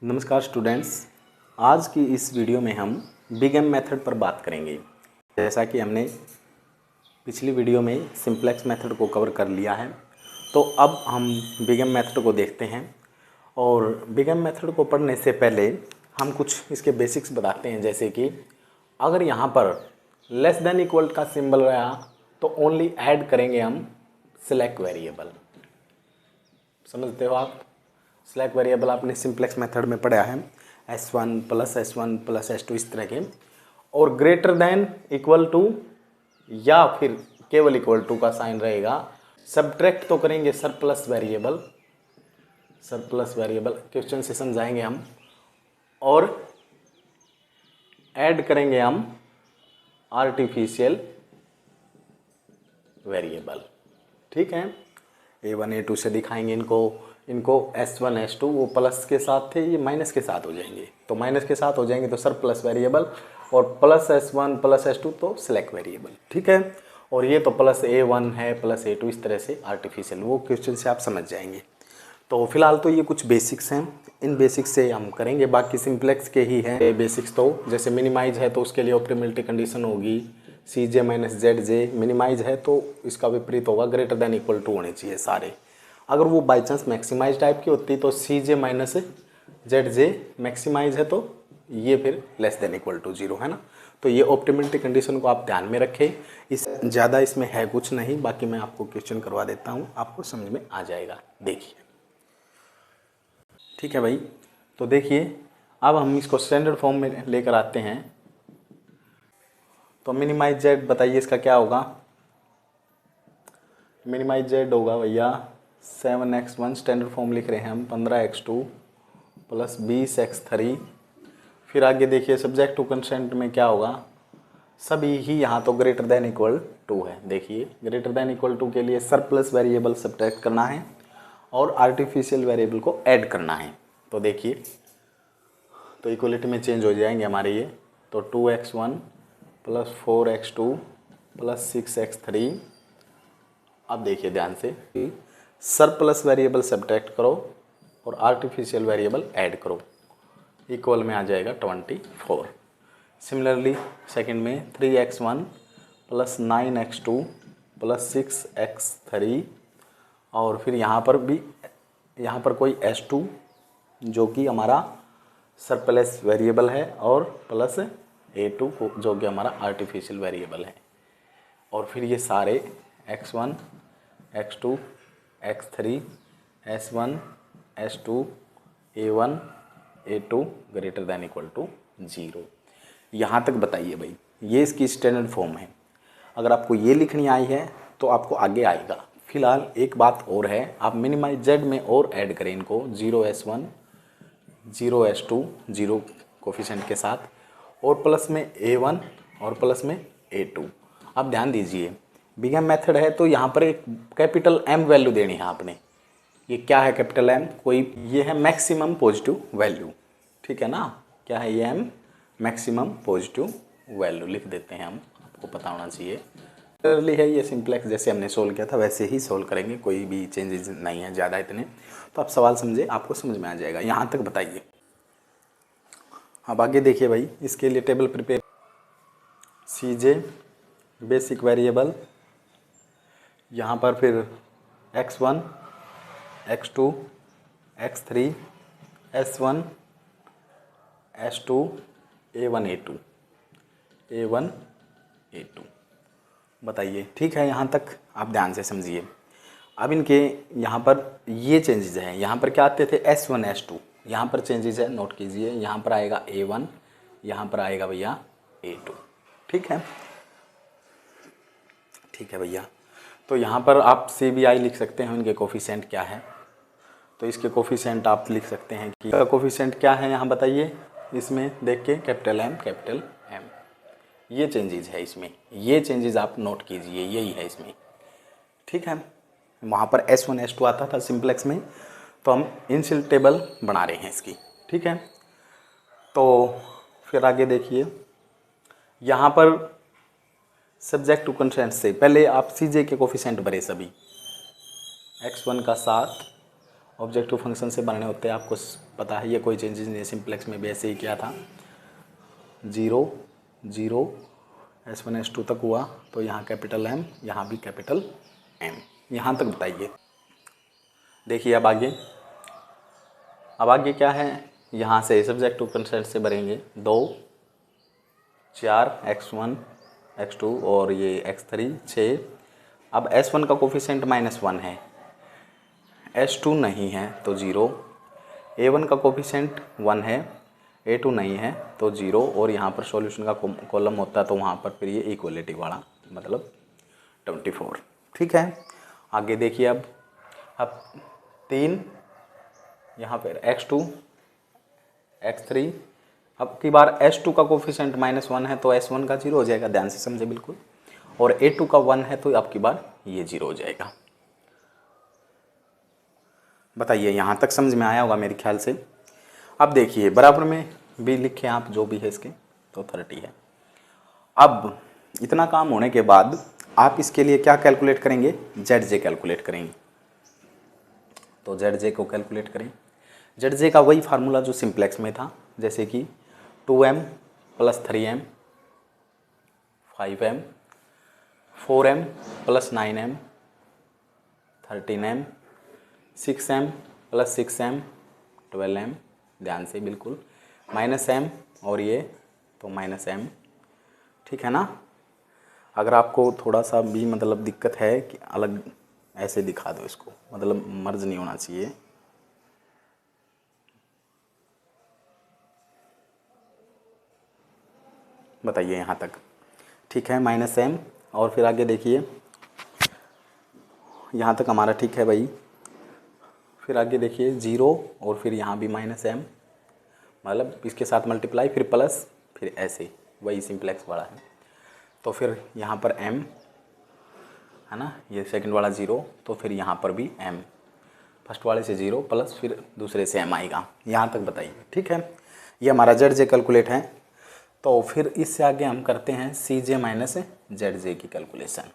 नमस्कार स्टूडेंट्स, आज की इस वीडियो में हम बिग एम मेथड पर बात करेंगे। जैसा कि हमने पिछली वीडियो में सिंप्लेक्स मेथड को कवर कर लिया है, तो अब हम बिग एम मेथड को देखते हैं। और बिग एम मेथड को पढ़ने से पहले हम कुछ इसके बेसिक्स बताते हैं। जैसे कि अगर यहाँ पर लेस देन इक्वल का सिंबल रहा तो ओनली ऐड करेंगे हम सिलेक्ट वेरिएबल। समझते हो आप? स्लैक वेरिएबल आपने सिंप्लेक्स मेथड में पढ़ा है, s1 प्लस s2 इस तरह के। और ग्रेटर देन इक्वल टू या फिर केवल इक्वल टू का साइन रहेगा। सब्ट्रैक्ट तो करेंगे सरप्लस वेरिएबल क्वेश्चन से समझाएंगे हम। और ऐड करेंगे हम आर्टिफिशियल वेरिएबल। ठीक है, a1 a2 से दिखाएंगे इनको s1 s2 वो प्लस के साथ थे, ये माइनस के साथ हो जाएंगे। तो माइनस के साथ हो जाएंगे तो सर प्लस वेरिएबल, और प्लस s1 प्लस s2 तो सिलेक्ट वेरिएबल। ठीक है, और ये तो प्लस a1 है प्लस a2, इस तरह से आर्टिफिशियल, वो क्वेश्चन से आप समझ जाएंगे। तो फिलहाल तो ये कुछ बेसिक्स हैं, इन बेसिक्स से हम करेंगे। बाकी सिंप्लेक्स के ही हैं बेसिक्स। तो जैसे मिनिमाइज है तो उसके लिए ऑप्टिमलिटी कंडीशन होगी CJ माइनस ZJ। मिनिमाइज है तो इसका विपरीत होगा, ग्रेटर देन इक्वल टू होने चाहिए सारे। अगर वो बाई चांस मैक्सिमाइज टाइप की होती तो CJ माइनस ZJ मैक्सिमाइज है तो ये फिर लेस देन इक्वल टू 0 है ना। तो ये ऑप्टिमलिटी कंडीशन को आप ध्यान में रखें। इस ज़्यादा इसमें है कुछ नहीं, बाकी मैं आपको क्वेश्चन करवा देता हूँ, आपको समझ में आ जाएगा। देखिए, ठीक है भाई। तो देखिए, अब हम इसको स्टैंडर्ड फॉर्म में लेकर आते हैं। तो मिनिमाइज जेड बताइए इसका क्या होगा। मिनिमाइज जेड होगा भैया 7x1, स्टैंडर्ड फॉर्म लिख रहे हैं हम, 15x2 प्लस 20x3। फिर आगे देखिए सब्जेक्ट टू कंस्ट्रेंट में क्या होगा, सभी ही यहाँ तो ग्रेटर देन इक्वल टू है। देखिए, ग्रेटर देन इक्वल टू के लिए सरप्लस वेरिएबल सब्ट्रैक्ट करना है और आर्टिफिशियल वेरिएबल को ऐड करना है। तो देखिए, तो इक्वलिटी में चेंज हो जाएंगे हमारे ये। तो 2x1 plus 4x2 plus 6x3। अब देखिए ध्यान से, सरप्लस वेरिएबल सब्ट्रैक्ट करो और आर्टिफिशियल वेरिएबल ऐड करो, इक्वल में आ जाएगा 24। सिमिलरली सेकंड में 3x1 plus 9x2 plus 6x3। और फिर यहाँ पर भी, यहाँ पर कोई s2 जो कि हमारा सरप्लस वेरिएबल है, और प्लस a2 जो कि हमारा आर्टिफिशियल वेरिएबल है। और फिर ये सारे x1 x2 x3 s1 s2 a1 a2 greater than equal to 0। यहाँ तक बताइए भाई, ये इसकी स्टैंडर्ड फॉर्म है। अगर आपको ये लिखनी आई है तो आपको आगे आएगा। फिलहाल एक बात और है, आप मिनिमाइज जेड में और ऐड करें इनको, 0s1 0s2 0 कोफिशिएंट के साथ, और प्लस में a1 और प्लस में a2। अब ध्यान दीजिए, बिग एम मेथड है तो यहाँ पर एक कैपिटल M वैल्यू देनी है आपने। ये क्या है कैपिटल M? कोई ये है मैक्सिमम पॉजिटिव वैल्यू। ठीक है ना, क्या है ये M? मैक्सिमम पॉजिटिव वैल्यू लिख देते हैं हम, आपको पता होना चाहिए। क्लियरली है ये सिंप्लेक्स, जैसे हमने सोल्व किया था वैसे ही सोल्व करेंगे, कोई भी चेंजेस नहीं है ज़्यादा इतने। तो आप सवाल समझे, आपको समझ में आ जाएगा। यहाँ तक बताइए। अब आगे देखिए भाई, इसके लिए table prepare. CJ basic variable, यहाँ पर फिर x1 x2 x3 s1 s2 a1 a2 बताइए। ठीक है, यहाँ तक आप ध्यान से समझिए। अब इनके यहाँ पर ये चेंजेस हैं। यहाँ पर क्या आते थे, s1 s2, यहाँ पर चेंजेस है, नोट कीजिए। यहाँ पर आएगा a1, यहाँ पर आएगा भैया a2। ठीक है, ठीक है भैया। तो यहाँ पर आप CBI लिख सकते हैं, इनके कोफिशिएंट क्या है। तो इसके कोफिशिएंट आप लिख सकते हैं कि कोफिशिएंट क्या है, यहाँ बताइए। इसमें देख के कैपिटल M, ये चेंजेस है इसमें, ये चेंजेस आप नोट कीजिए, यही है इसमें। ठीक है, वहाँ पर s1 s2 आता था सिंप्लेक्स में, तो हम इनिशियल टेबल बना रहे हैं इसकी। ठीक है, तो फिर आगे देखिए, यहाँ पर सब्जेक्ट टू कंस्ट्रेंट से पहले आप CJ के कोफिशिएंट भरे सभी, x1 का 7 ऑब्जेक्टिव फंक्शन से बनने होते हैं, आपको पता है, ये कोई चेंजेस नहीं है। सिंप्लेक्स में भी ऐसे ही किया था, 0 0 S1 S2 तक हुआ, तो यहाँ कैपिटल M, यहाँ भी कैपिटल M, यहाँ तक बताइए। देखिए अब आगे क्या है, यहाँ से सब्जेक्टिव कंसेप्ट से भरेंगे 2 4 X1 X2 और ये X3 6। अब S1 का कोफिशिएंट -1 है, S2 नहीं है तो 0, A1 का कोफिशिएंट 1 है, A2 नहीं है तो 0, और यहाँ पर सॉल्यूशन का कॉलम होता है तो वहाँ पर फिर ये इक्वलिटी वाला मतलब 24। ठीक है, आगे देखिए अब 3 यहाँ पर X2 X3, अब की बार S2 का कोफिशिएंट -1 है तो S1 का 0 हो जाएगा, ध्यान से समझे बिल्कुल, और A2 का 1 है तो अब की बार ये 0 हो जाएगा। बताइए यहाँ तक समझ में आया होगा मेरे ख्याल से। अब देखिए बराबर में भी लिखे आप जो भी है इसके, तो 30 है। अब इतना काम होने के बाद आप इसके लिए क्या कैलकुलेट करेंगे, ZJ कैलकुलेट करेंगे। तो ZJ को कैलकुलेट करें। ZJ का वही फार्मूला जो सिंप्लेक्स में था, जैसे कि 2m + 3m 5m 4m + 9m 13m 6m + 6m 12m, ध्यान से बिल्कुल, -m और ये तो -m। ठीक है ना। अगर आपको थोड़ा सा भी मतलब दिक्कत है कि अलग ऐसे दिखा दो इसको, मतलब मर्ज नहीं होना चाहिए। बताइए यहाँ तक ठीक है, -m, और फिर आगे देखिए यहाँ तक हमारा ठीक है भाई। फिर आगे देखिए 0 और फिर यहाँ भी -m, मतलब इसके साथ मल्टीप्लाई फिर प्लस फिर ऐसे, वही सिंप्लेक्स वाला है। तो फिर यहाँ पर m है ना, ये सेकंड वाला 0, तो फिर यहाँ पर भी m, फर्स्ट वाले से 0 प्लस फिर दूसरे से m आएगा। यहाँ तक बताइए ठीक है, ये हमारा ZJ कैलकुलेट है। तो फिर इससे आगे हम करते हैं CJ - ZJ की कैलकुलेशन।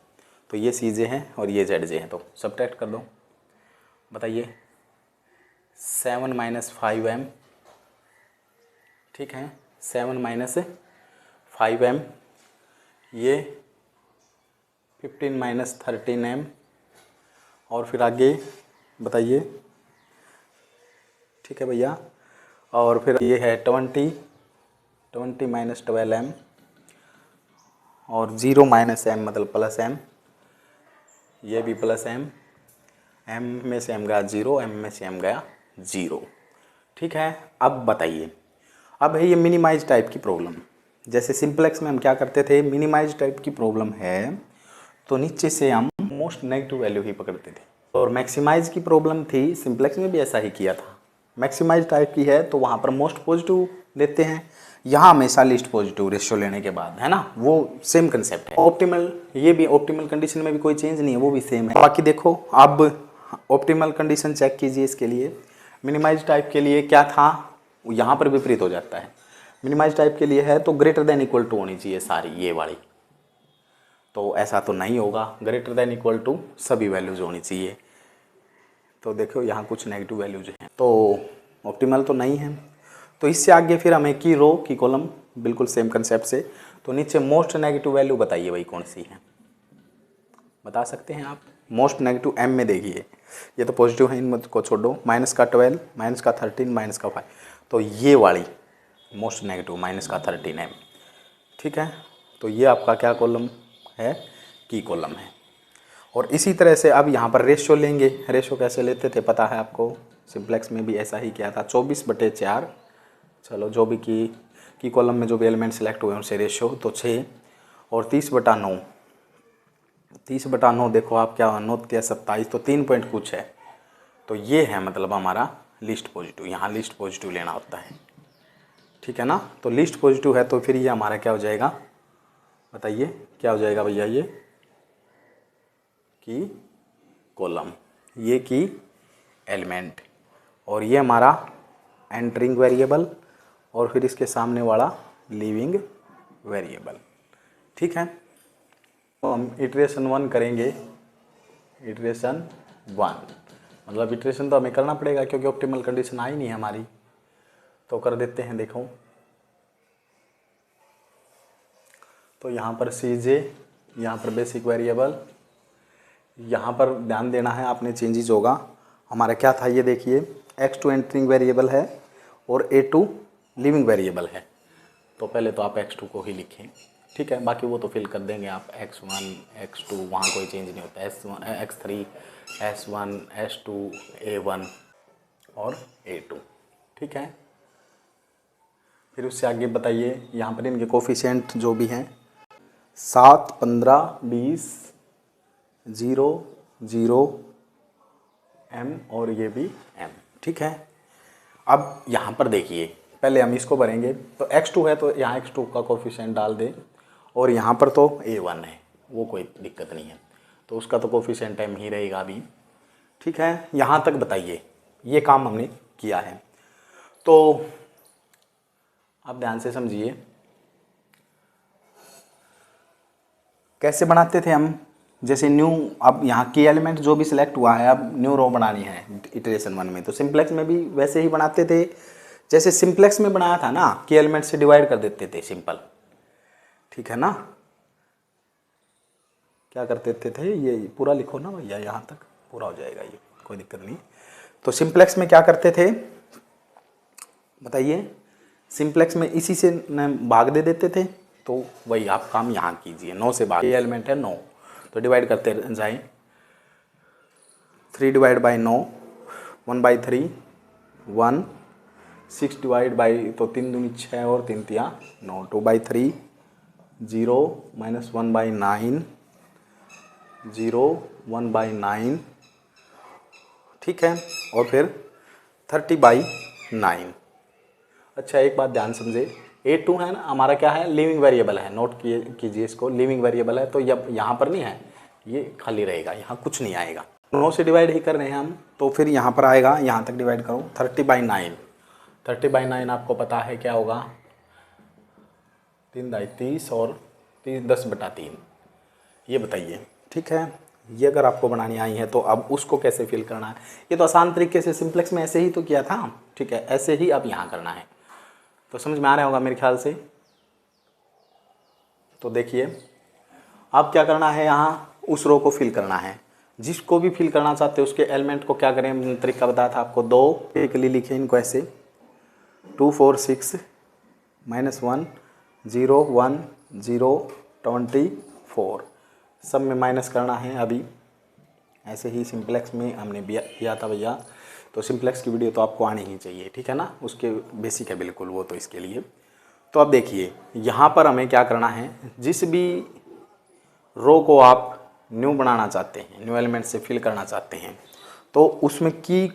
तो ये CJ है और ये ZJ है, तो सब्ट्रैक्ट कर दो। बताइए 7 - 5m, ठीक है, 7 - 5m, ये 15 - 13m, और फिर आगे बताइए ठीक है भैया, और फिर ये है 20 - 12m, और 0 - m मतलब +m, ये भी +m, m में से m गया 0, m में से m गया 0। ठीक है, अब बताइए, अब है ये मिनिमाइज टाइप की प्रॉब्लम। जैसे सिंप्लेक्स में हम क्या करते थे, मिनिमाइज टाइप की प्रॉब्लम है तो नीचे से हम मोस्ट नेगेटिव वैल्यू ही पकड़ते थे, और मैक्सिमाइज की प्रॉब्लम थी, सिंप्लेक्स में भी ऐसा ही किया था। मैक्सिमाइज टाइप की है तो वहाँ पर मोस्ट पॉजिटिव लेते हैं, यहाँ हमेशा लिस्ट पॉजिटिव रेशियो लेने के बाद, है ना, वो सेम कंसेप्ट है। ऑप्टिमल, ये भी ऑप्टिमल कंडीशन में भी कोई चेंज नहीं है, वो भी सेम है। बाकी देखो अब ऑप्टिमल कंडीशन चेक कीजिए इसके लिए। मिनिमाइज टाइप के लिए क्या था, यहाँ पर विपरीत हो जाता है। मिनिमाइज टाइप के लिए है तो ग्रेटर देन इक्वल टू होनी चाहिए सारी ये वाली, तो ऐसा तो नहीं होगा, ग्रेटर देन इक्वल टू सभी वैल्यूज होनी चाहिए। तो देखो यहाँ कुछ नेगेटिव वैल्यूज हैं तो ऑप्टिमल तो नहीं है। तो इससे आगे फिर हमें की रो की कॉलम, बिल्कुल सेम कंसेप्ट से। तो नीचे मोस्ट नेगेटिव वैल्यू बताइए भाई कौन सी है, बता सकते हैं आप। मोस्ट नेगेटिव m में देखिए, ये तो पॉजिटिव है, इन को छोड़ दो, -12 -13 -5, तो ये वाली मोस्ट नेगेटिव -13m। ठीक है, तो ये आपका क्या कॉलम है, की कॉलम है। और इसी तरह से अब यहाँ पर रेशियो लेंगे। रेशियो कैसे लेते थे पता है आपको, सिंप्लेक्स में भी ऐसा ही किया था, 24/4, चलो जो भी की कॉलम में जो भी एलिमेंट सेलेक्ट हुए उनसे रेशियो, तो 6, और 30/9, 30/9 देखो आप क्या 9 × 27, तो 3 पॉइंट कुछ है, तो ये है मतलब हमारा लिस्ट पॉजिटिव। यहाँ लिस्ट पॉजिटिव लेना होता है, ठीक है ना। तो लिस्ट पॉजिटिव है तो फिर ये हमारा क्या हो जाएगा, बताइए क्या हो जाएगा भैया, ये की कॉलम, ये की एलिमेंट, और ये हमारा एंटरिंग वेरिएबल, और फिर इसके सामने वाला लीविंग वेरिएबल। ठीक है, तो हम इटरेशन 1 करेंगे, इटरेशन 1। मतलब इटरेशन तो हमें करना पड़ेगा क्योंकि ऑप्टिमल कंडीशन आई नहीं है हमारी। तो कर देते हैं, देखो तो यहाँ पर CJ, यहाँ पर बेसिक वेरिएबल, यहाँ पर ध्यान देना है आपने, चेंजेस होगा हमारा क्या था ये देखिए, x2 एंटरिंग वेरिएबल है और A2 लिविंग वेरिएबल है। तो पहले तो आप x2 को ही लिखें, ठीक है, बाकी वो तो फिल कर देंगे आप, x1 x2 वहाँ कोई चेंज नहीं होता, S1 x3 S1 S2 A1 और A2, ठीक है। फिर उससे आगे बताइए, यहाँ पर इनके कोफिशिएंट जो भी हैं 7 15 20 0 0 M और ये भी M, ठीक है। अब यहाँ पर देखिए, पहले हम इसको भरेंगे, तो x2 है तो यहाँ x2 का कोफिशिएंट डाल दें, और यहाँ पर तो A1 है, वो कोई दिक्कत नहीं है, तो उसका तो कोफिशिएंट M ही रहेगा अभी, ठीक है। यहाँ तक बताइए, ये काम हमने किया है। तो आप ध्यान से समझिए, कैसे बनाते थे हम, जैसे न्यू, अब यहाँ की एलिमेंट जो भी सिलेक्ट हुआ है, अब न्यू रो बनानी है इटरेशन 1 में, तो सिंप्लेक्स में भी वैसे ही बनाते थे जैसे सिंप्लेक्स में बनाया था ना, की एलिमेंट से डिवाइड कर देते थे, सिंपल, ठीक है ना। क्या करते थे, ये पूरा लिखो ना भैया, यहाँ तक पूरा हो जाएगा ये, कोई दिक्कत नहीं। तो सिंप्लेक्स में क्या करते थे बताइए, सिंप्लेक्स में इसी से भाग दे देते थे, तो वही आप काम यहाँ कीजिए, 9 से भाग, ये एलिमेंट है 9, तो डिवाइड करते जाएं, 3 डिवाइड बाई 9 1/3 1, 6 डिवाइड बाई, तो 3 दूनी 6 और 3 तिया 9, 2/3 0 -1/9 0 1/9, ठीक है, और फिर 30/9। अच्छा एक बात ध्यान समझे, A2 है ना हमारा, क्या है, लिविंग वेरिएबल है, नोट कीजिए इसको, लिविंग वेरिएबल है, तो जब यहाँ पर नहीं है, ये खाली रहेगा, यहाँ कुछ नहीं आएगा, 9 से डिवाइड ही कर रहे हैं हम, तो फिर यहाँ पर आएगा, यहाँ तक डिवाइड करो, 30/9, 30/9 आपको पता है क्या होगा, 3 दाई 30 और 10/3, ये बताइए, ठीक है। ये अगर आपको बनानी आई है तो अब उसको कैसे फिल करना है, ये तो आसान तरीके से सिंप्लेक्स में ऐसे ही तो किया था, ठीक है, ऐसे ही अब यहाँ करना है, तो समझ में आ रहा होगा मेरे ख्याल से। तो देखिए अब क्या करना है, यहाँ उस रो को फिल करना है, जिसको भी फिल करना चाहते हैं उसके एलिमेंट को क्या करें, तरीका बताया था आपको, 2 एक लिए लिखे इनको ऐसे, 2 4 6 -1 0 1 0 24, सब में माइनस करना है अभी, ऐसे ही सिंप्लेक्स में हमने किया था भैया, तो सिंप्लेक्स की वीडियो तो आपको आनी ही चाहिए, ठीक है ना, उसके बेसिक है बिल्कुल वो, तो इसके लिए तो अब देखिए यहाँ पर हमें क्या करना है, जिस भी रो को आप न्यू बनाना चाहते हैं, न्यू एलिमेंट से फिल करना चाहते हैं, तो उसमें की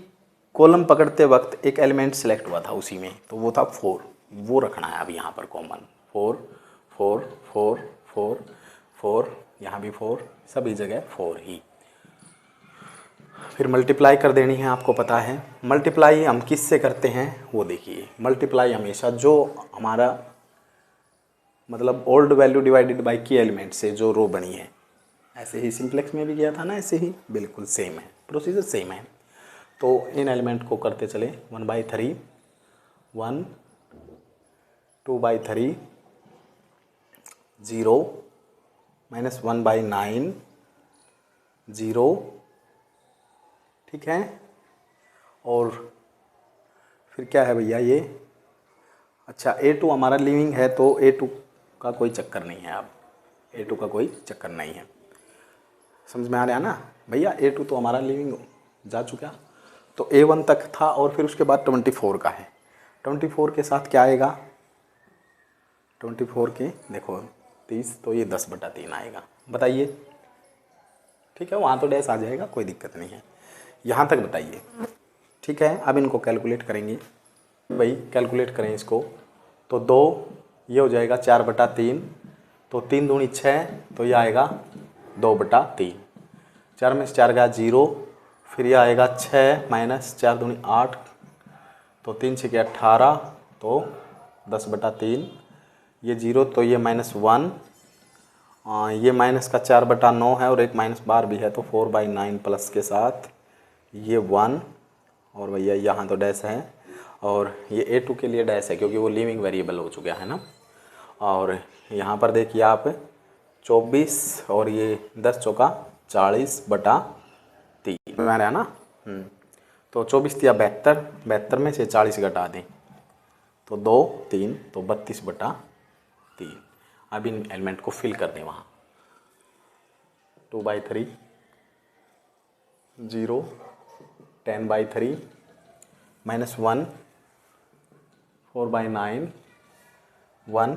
कॉलम पकड़ते वक्त एक एलिमेंट सेलेक्ट हुआ था उसी में, तो वो था 4, वो रखना है अब यहाँ पर कॉमन, 4 4 4 4 4, यहाँ भी 4, सभी जगह 4 ही। फिर मल्टीप्लाई कर देनी है, आपको पता है मल्टीप्लाई हम किस से करते हैं, वो देखिए, मल्टीप्लाई हमेशा जो हमारा मतलब ओल्ड वैल्यू डिवाइडेड बाय की एलिमेंट से जो रो बनी है, ऐसे ही सिंप्लेक्स में भी किया था ना, ऐसे ही बिल्कुल सेम है, प्रोसीजर सेम है। तो इन एलिमेंट को करते चले, 1/3 1 2/3 0 -1/9 0, ठीक है। और फिर क्या है भैया ये, अच्छा A2 हमारा लिविंग है, तो A2 का कोई चक्कर नहीं है, अब A2 का कोई चक्कर नहीं है, समझ में आ रहा है ना भैया, A2 तो हमारा लिविंग जा चुका, तो A1 तक था, और फिर उसके बाद 24 का है, 24 के साथ क्या आएगा, 24 के देखो 30, तो ये 10/3 आएगा, बताइए, ठीक है, वहाँ तो डैश आ जाएगा, कोई दिक्कत नहीं है, यहाँ तक बताइए, ठीक है। अब इनको कैलकुलेट करेंगे भाई, कैलकुलेट करें इसको, तो 2 ये हो जाएगा 4/3, तो 3 दूनी 6, तो ये आएगा 2/3, 4 में से 4 गया 0, फिर ये आएगा 6 -4 दूनी 8, तो 3 6 के 18, तो 10/3, ये 0, तो ये -1, ये माइनस का 4/9 है, और एक -12 भी है, तो 4/9 प्लस के साथ ये 1 और भैया यहाँ तो डैश है, और ये A2 के लिए डैश है क्योंकि वो लिविंग वेरिएबल हो चुका है ना। और यहाँ पर देखिए आप 24 और ये 10 चौका 40/3 में है ना। तो 24 या 72, 72 में से 40 घटा दें तो 2 3 तो 32/3। अब इन एलिमेंट को फिल कर दें वहाँ। 2/3 0 10/3 -1 4/9 1।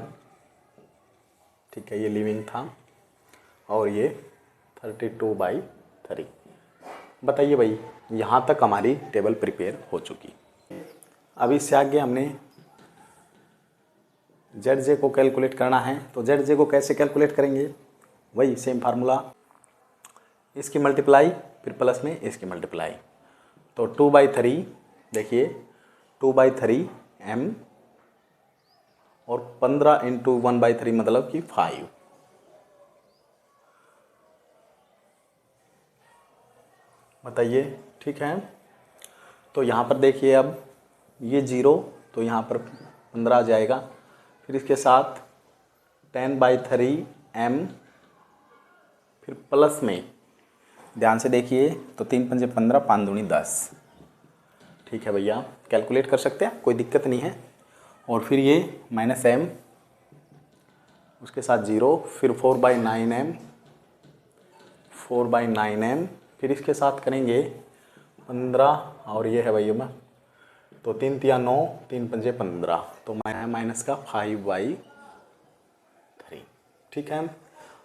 ठीक है, ये लिविंग था, और ये 32/3। बताइए भाई, यहाँ तक हमारी टेबल प्रिपेयर हो चुकी। अब इससे आगे हमने ZJ को कैलकुलेट करना है। तो ZJ को कैसे कैलकुलेट करेंगे, वही सेम फार्मूला, इसकी मल्टीप्लाई फिर प्लस में इसकी मल्टीप्लाई। तो 2/3 देखिए 2/3 m और 15 × 1/3 मतलब कि 5। बताइए, ठीक है। तो यहाँ पर देखिए अब ये 0 तो यहाँ पर 15 आ जाएगा, फिर इसके साथ 10/3 m, फिर प्लस में ध्यान से देखिए तो 3 पंजे 15 5 दूनी 10। ठीक है भैया, कैलकुलेट कर सकते हैं, कोई दिक्कत नहीं है। और फिर ये -m, उसके साथ 0, फिर 4/9m 4/9m, फिर इसके साथ करेंगे 15 और ये है भैया तो 3 तिया 9 3 पंजे 15 तो माइनस का 5/3। ठीक है,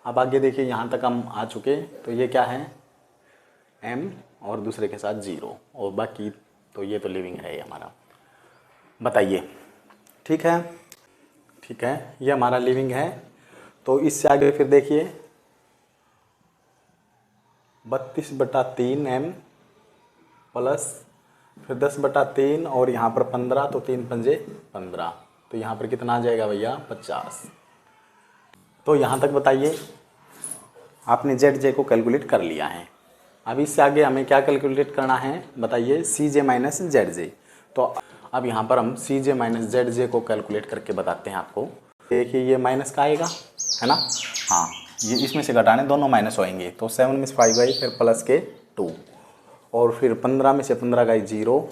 अब आगे देखिए यहाँ तक हम आ चुके। तो ये क्या है m और दूसरे के साथ 0 और बाकी तो ये तो लिविंग है ये हमारा। बताइए, ठीक है, ठीक है, ये हमारा लिविंग है। तो इससे आगे फिर देखिए 32/3 m प्लस फिर 10/3 और यहाँ पर 15 तो 3 पंजे 15 तो यहाँ पर कितना आ जाएगा भैया 50। तो यहाँ तक बताइए आपने ZJ को कैलकुलेट कर लिया है। अब इससे आगे हमें क्या कैलकुलेट करना है बताइए, CJ माइनस ZJ। तो अब यहाँ पर हम CJ माइनस ZJ को कैलकुलेट करके बताते हैं आपको। देखिए ये माइनस का आएगा है ना, हाँ ये इसमें से घटाने दोनों माइनस होएंगे। तो 7 में से 5 गई, फिर प्लस के 2 और फिर 15 में से 15 गई 0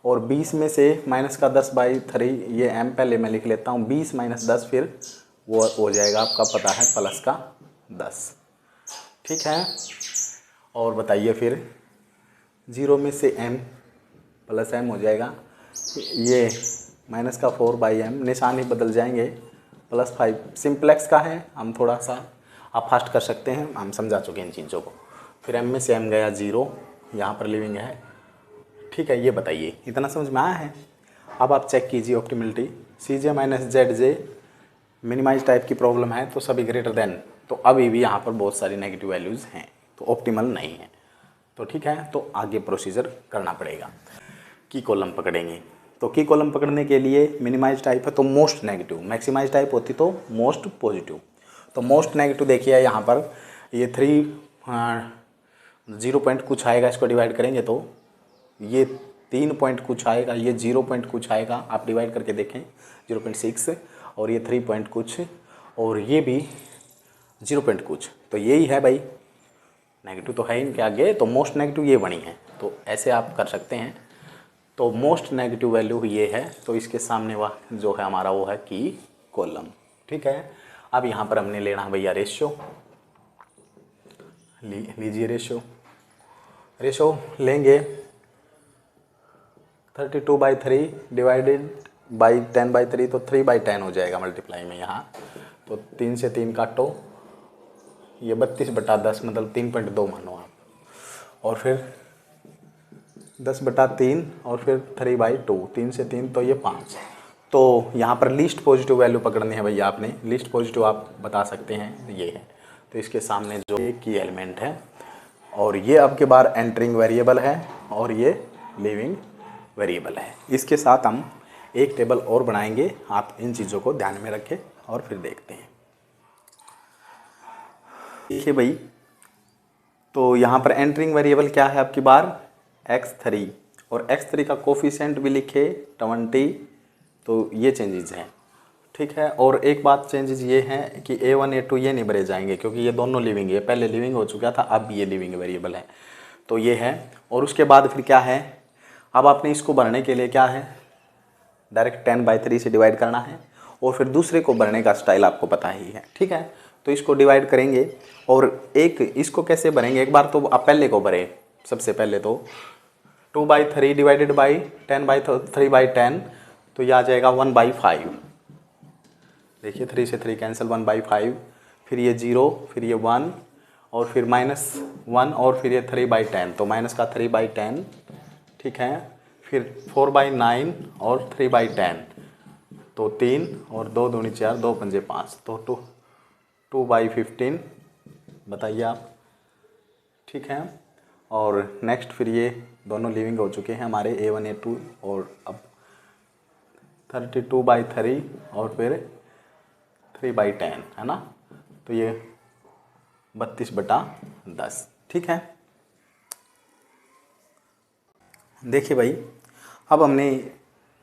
और 20 में से माइनस का 10/3 ये m पहले मैं लिख लेता हूँ। 20 - 10 फिर वो हो जाएगा आपका पता है प्लस का 10। ठीक है, और बताइए फिर 0 में से m प्लस m हो जाएगा, ये माइनस का 4/m निशान ही बदल जाएंगे, +5 सिंप्लेक्स का है, हम थोड़ा सा आप फास्ट कर सकते हैं, हम समझा चुके हैं इन चीज़ों को। फिर m में से m गया 0, यहाँ पर लिविंग है। ठीक है, ये बताइए इतना समझ में आया है। अब आप चेक कीजिए optimality, CJ minus ZJ minimize type की प्रॉब्लम है तो सभी ग्रेटर देन, तो अभी भी यहाँ पर बहुत सारी नेगेटिव वैल्यूज़ हैं तो ऑप्टिमल नहीं है। तो ठीक है, तो आगे प्रोसीजर करना पड़ेगा। की कॉलम पकड़ेंगे, तो की कॉलम पकड़ने के लिए मिनिमाइज टाइप है तो मोस्ट नेगेटिव, मैक्सिमाइज टाइप होती तो मोस्ट पॉजिटिव। तो मोस्ट नेगेटिव देखिए यहाँ पर ये 0 पॉइंट कुछ आएगा, इसको डिवाइड करेंगे तो ये 3 पॉइंट कुछ आएगा, ये 0 पॉइंट कुछ आएगा, आप डिवाइड करके देखें 0.6 और ये 3 पॉइंट कुछ और ये भी 0 पॉइंट कुछ, तो यही है भाई नेगेटिव तो है इनके आगे, तो मोस्ट नेगेटिव ये बनी है। तो ऐसे आप कर सकते हैं। तो मोस्ट नेगेटिव वैल्यू ये है, तो इसके सामने वह जो है हमारा वो है की कॉलम। ठीक है, अब यहाँ पर हमने लेना है भैया रेशियो, लीजिए रेशियो लेंगे 32/3 डिवाइडेड बाई 10/3 तो 3/10 हो जाएगा मल्टीप्लाई में यहाँ। तो 3 से 3 काटो, ये 32/10 मतलब 3.2 मानो आप, और फिर 10/3 और फिर 3/2, 3 से 3 तो ये 5। तो यहाँ पर लीस्ट पॉजिटिव वैल्यू पकड़नी है भैया आपने, लीस्ट पॉजिटिव आप बता सकते हैं ये है। तो इसके सामने जो एक की एलिमेंट है और ये अब के बार एंटरिंग वेरिएबल है और ये लिविंग वेरिएबल है। इसके साथ हम एक टेबल और बनाएंगे, आप इन चीज़ों को ध्यान में रखें और फिर देखते हैं। देखिए भाई, तो यहाँ पर एंटरिंग वेरिएबल क्या है आपकी बार x3 और x3 का कोफिशिएंट भी लिखे 20, तो ये चेंजेस हैं, ठीक है। और एक बात चेंजेस ये हैं कि A1 A2 ये नहीं भरे जाएंगे क्योंकि ये दोनों लिविंग है, पहले लिविंग हो चुका था, अब ये लिविंग वेरिएबल है, तो ये है। और उसके बाद फिर क्या है, अब आपने इसको भरने के लिए क्या है, डायरेक्ट 10/3 से डिवाइड करना है और फिर दूसरे को भरने का स्टाइल आपको पता ही है, ठीक है। तो इसको डिवाइड करेंगे और एक इसको कैसे भरेंगे, एक बार तो आप पहले को भरें। सबसे पहले तो 2/3 डिवाइडेड बाई 10/3/10, तो ये आ जाएगा 1/5। देखिए 3 से 3 कैंसिल, 1/5, फिर ये 0, फिर ये 1 और फिर -1 और फिर ये 3/10, तो माइनस का 3/10, ठीक है। फिर 4/9 और 3/10, तो 3 और 2 दूनी 4, 2 पंजे 5, तो 2/15 बताइए आप, ठीक है। और नेक्स्ट फिर ये दोनों लिविंग हो चुके हैं हमारे A1 A2, और अब 32/3 और फिर 3/10 है ना, तो ये 32/10, ठीक है। देखिए भाई, अब हमने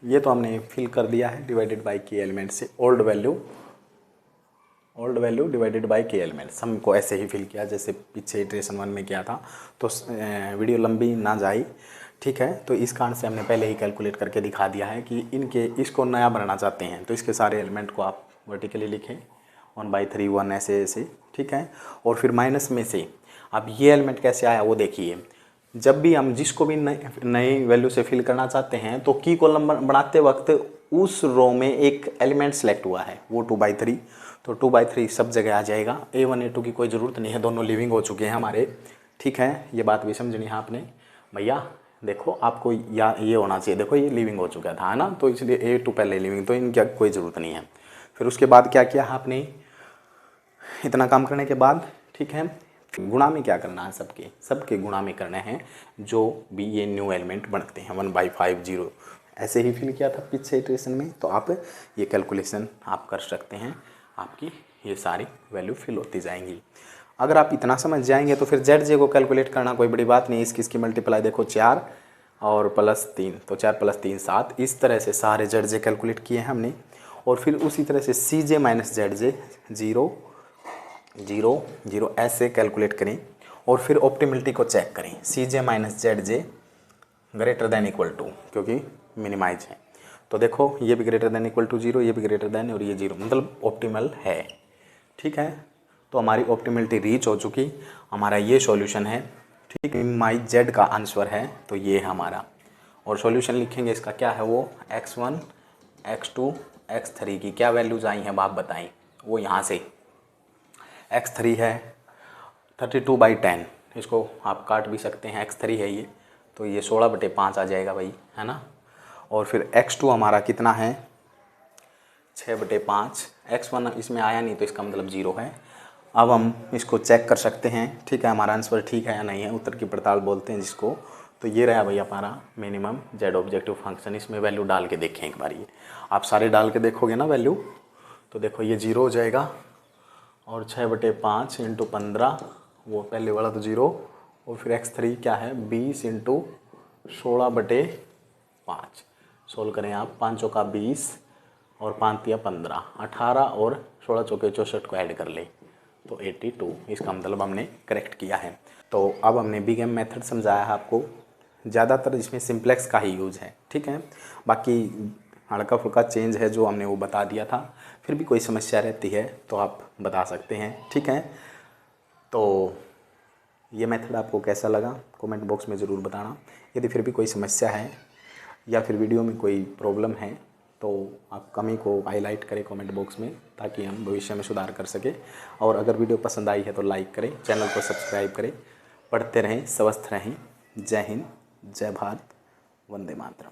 ये तो हमने फिल कर दिया है डिवाइडेड बाय के एलिमेंट से, ओल्ड वैल्यू डिवाइडेड बाय के एलिमेंट्स, हमको ऐसे ही फिल किया जैसे पीछे इटरेशन 1 में किया था, तो वीडियो लंबी ना जाए, ठीक है। तो इस कारण से हमने पहले ही कैलकुलेट करके दिखा दिया है कि इनके इसको नया बनाना चाहते हैं तो इसके सारे एलिमेंट को आप वर्टिकली लिखें 1/3 1 ऐसे, ठीक है। और फिर माइनस में से अब ये एलिमेंट कैसे आया वो देखिए, जब भी हम जिसको भी नई वैल्यू से फिल करना चाहते हैं तो की कॉलम बनाते वक्त उस रो में एक एलिमेंट सेलेक्ट हुआ है वो 2/3, तो 2/3 सब जगह आ जाएगा। A1 A2 की कोई ज़रूरत नहीं है, दोनों लिविंग हो चुके हैं हमारे, ठीक है। ये बात भी समझनी है आपने भैया। देखो आपको या ये होना चाहिए, देखो ये लिविंग हो चुका था है ना, तो इसलिए A2 पहले लिविंग, तो इनकी कोई ज़रूरत नहीं है। फिर उसके बाद क्या किया आपने, इतना काम करने के बाद, ठीक है, गुणा में क्या करना है, सबके गुणा में करने हैं जो भी ये न्यू एलिमेंट बनते हैं 1/5 0, ऐसे ही फिल किया था पिछले इटरेशन में। तो आप ये कैलकुलेशन आप कर सकते हैं, आपकी ये सारी वैल्यू फिल होती जाएंगी। अगर आप इतना समझ जाएंगे तो फिर ZJ को कैलकुलेट करना कोई बड़ी बात नहीं, इसकी मल्टीप्लाई देखो 4 और +3, तो 4 + 3 7, इस तरह से सारे ZJ कैलकुलेट किए हैं हमने। और फिर उसी तरह से CJ - ZJ 0 0 0 ऐसे कैलकुलेट करें और फिर ऑप्टिमलिटी को चेक करें, CJ - ZJ greater than equal to, क्योंकि मिनिमाइज है, तो देखो ये भी ग्रेटर देन इक्वल टू 0, ये भी ग्रेटर देन और ये 0, मतलब ऑप्टिमल है, ठीक है। तो हमारी ऑप्टिमलिटी रीच हो चुकी, हमारा ये सॉल्यूशन है, ठीक है। माई Z का आंसर है, तो ये है हमारा। और सॉल्यूशन लिखेंगे इसका क्या है, वो x1 x2 x3 की क्या वैल्यूज आई हैं आप बताएं, वो यहाँ से x3 है 32/10, इसको आप काट भी सकते हैं, x3 है ये, तो ये 16/5 आ जाएगा भाई, है ना। और फिर x2 हमारा कितना है 6/5, x1 इसमें आया नहीं तो इसका मतलब 0 है। अब हम इसको चेक कर सकते हैं, ठीक है, हमारा आंसर ठीक है या नहीं है, उत्तर की पड़ताल बोलते हैं जिसको। तो ये रहा भैया हमारा मिनिमम Z ऑब्जेक्टिव फंक्शन, इसमें वैल्यू डाल के देखें एक बार, ये आप सारे डाल के देखोगे ना वैल्यू, तो देखो ये 0 हो जाएगा और 6/5 × 15, वो पहले वाला तो 0, और फिर x3 क्या है 20 × 16/5, सोल्व करें आप, 5 चौका 20 और 5 तिया 15, 18 और 16 चौके 64 को ऐड कर ले तो 82, इसका मतलब हमने करेक्ट किया है। तो अब हमने बिग एम मेथड समझाया है आपको, ज़्यादातर इसमें सिंप्लेक्स का ही यूज़ है, ठीक है। बाकी हल्का फुल्का चेंज है जो हमने वो बता दिया था, फिर भी कोई समस्या रहती है तो आप बता सकते हैं, ठीक है। तो ये मेथड आपको कैसा लगा कमेंट बॉक्स में ज़रूर बताना। यदि फिर भी कोई समस्या है या फिर वीडियो में कोई प्रॉब्लम है तो आप कमी को हाईलाइट करें कमेंट बॉक्स में, ताकि हम भविष्य में सुधार कर सकें। और अगर वीडियो पसंद आई है तो लाइक करें, चैनल को सब्सक्राइब करें। पढ़ते रहें, स्वस्थ रहें। जय हिंद, जय भारत, वंदे मातरम।